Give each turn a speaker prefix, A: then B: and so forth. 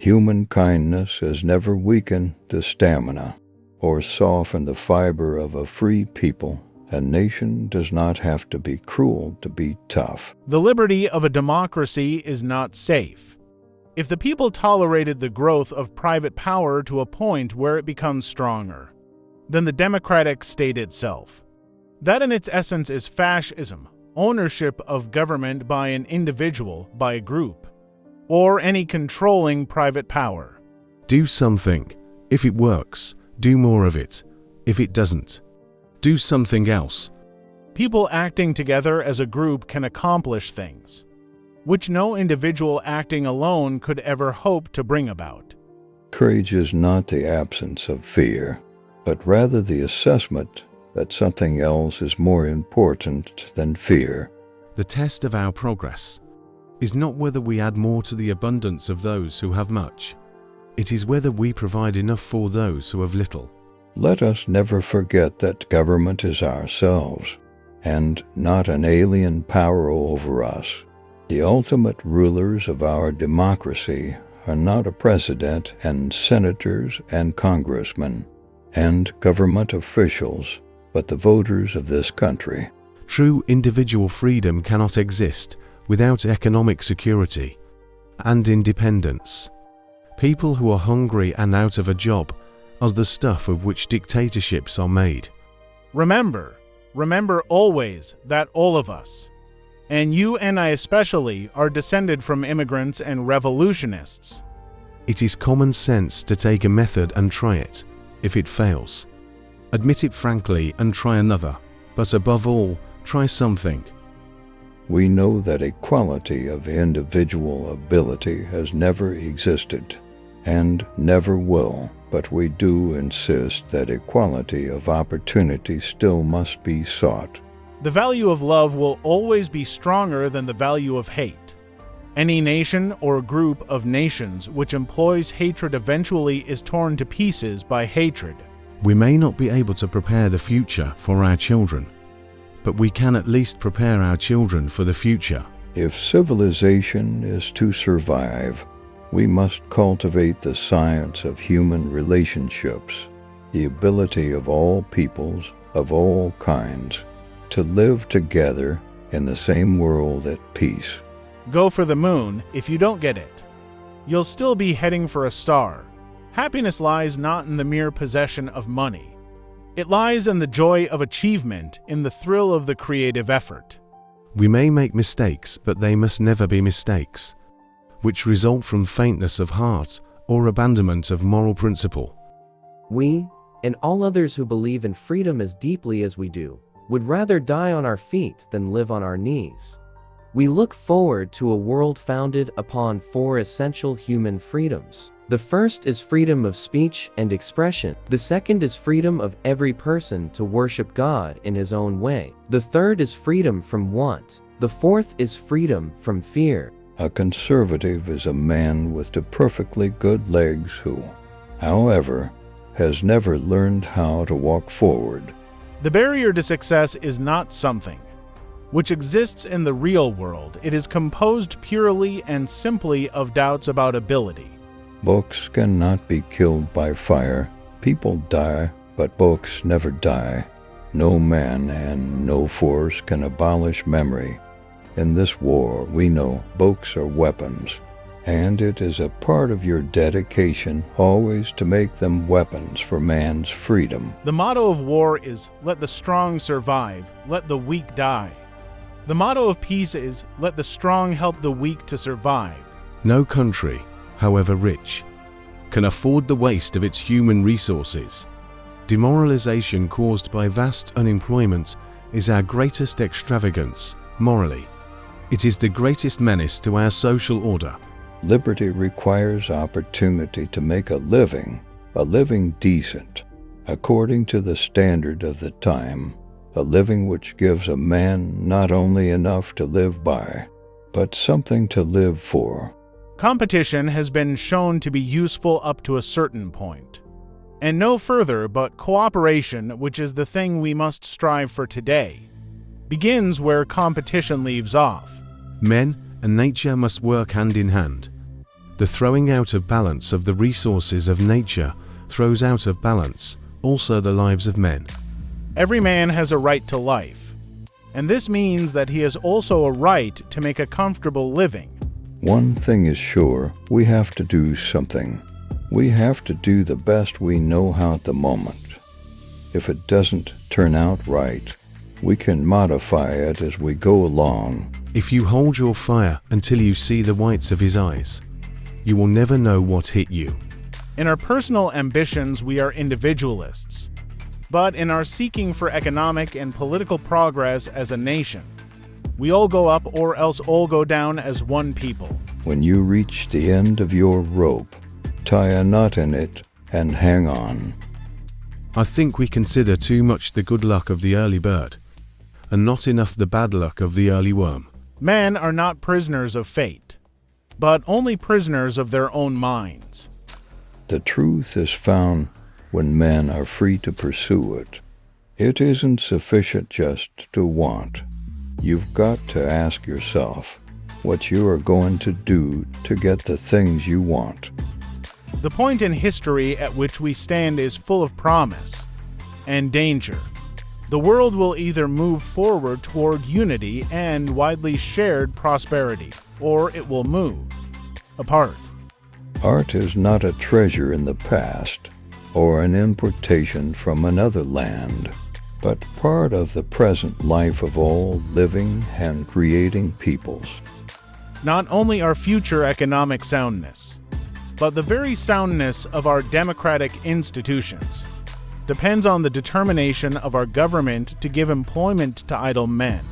A: Human kindness has never weakened the stamina or softened the fiber of a free people. A nation does not have to be cruel to be tough.
B: The liberty of a democracy is not safe. If the people tolerated the growth of private power to a point where it becomes stronger than the democratic state itself, that in its essence is fascism, ownership of government by an individual, by a group, or any controlling private power.
C: Do something. If it works, do more of it. If it doesn't, do something else.
B: People acting together as a group can accomplish things which no individual acting alone could ever hope to bring about.
A: Courage is not the absence of fear, but rather the assessment that something else is more important than fear.
C: The test of our progress is not whether we add more to the abundance of those who have much. It is whether we provide enough for those who have little.
A: Let us never forget that government is ourselves, and not an alien power over us. The ultimate rulers of our democracy are not a president and senators and congressmen and government officials, but the voters of this country.
C: True individual freedom cannot exist without economic security and independence. People who are hungry and out of a job are the stuff of which dictatorships are made.
B: Remember always that all of us, and you and I especially, are descended from immigrants and revolutionists.
C: It is common sense to take a method and try it. If it fails, admit it frankly and try another, but above all, try something.
A: We know that equality of individual ability has never existed and never will, but we do insist that equality of opportunity still must be sought.
B: The value of love will always be stronger than the value of hate. Any nation or group of nations which employs hatred eventually is torn to pieces by hatred.
C: We may not be able to prepare the future for our children, but we can at least prepare our children for the future.
A: If civilization is to survive, we must cultivate the science of human relationships, the ability of all peoples, of all kinds, to live together in the same world at peace.
B: Go for the moon if you don't get it. You'll still be heading for a star. Happiness lies not in the mere possession of money. It lies in the joy of achievement, in the thrill of the creative effort.
C: We may make mistakes, but they must never be mistakes, which result from faintness of heart or abandonment of moral principle.
D: We, and all others who believe in freedom as deeply as we do, would rather die on our feet than live on our knees. We look forward to a world founded upon 4 essential human freedoms. The first is freedom of speech and expression. The second is freedom of every person to worship God in his own way. The third is freedom from want. The fourth is freedom from fear.
A: A conservative is a man with 2 perfectly good legs who, however, has never learned how to walk forward.
B: The barrier to success is not something which exists in the real world. It is composed purely and simply of doubts about ability.
A: Books cannot be killed by fire. People die, but books never die. No man and no force can abolish memory. In this war, we know books are weapons, and it is a part of your dedication always to make them weapons for man's freedom.
B: The motto of war is, let the strong survive, let the weak die. The motto of peace is, let the strong help the weak to survive.
C: No country, however rich, can afford the waste of its human resources. Demoralization caused by vast unemployment is our greatest extravagance, morally. It is the greatest menace to our social order.
A: Liberty requires opportunity to make a living decent, according to the standard of the time, a living which gives a man not only enough to live by, but something to live for.
B: Competition has been shown to be useful up to a certain point, and no further, but cooperation, which is the thing we must strive for today, begins where competition leaves off.
C: Men and nature must work hand in hand. The throwing out of balance of the resources of nature throws out of balance also the lives of men.
B: Every man has a right to life, and this means that he has also a right to make a comfortable living.
A: One thing is sure, we have to do something. We have to do the best we know how at the moment. If it doesn't turn out right, we can modify it as we go along.
C: If you hold your fire until you see the whites of his eyes, you will never know what hit you.
B: In our personal ambitions, we are individualists. But in our seeking for economic and political progress as a nation, we all go up or else all go down as one people.
A: When you reach the end of your rope, tie a knot in it and hang on.
C: I think we consider too much the good luck of the early bird, and not enough the bad luck of the early worm.
B: Men are not prisoners of fate, but only prisoners of their own minds.
A: The truth is found when men are free to pursue it. It isn't sufficient just to want. You've got to ask yourself what you are going to do to get the things you want.
B: The point in history at which we stand is full of promise and danger. The world will either move forward toward unity and widely shared prosperity, or it will move apart.
A: Art is not a treasure in the past or an importation from another land, but part of the present life of all living and creating peoples.
B: Not only our future economic soundness, but the very soundness of our democratic institutions depends on the determination of our government to give employment to idle men.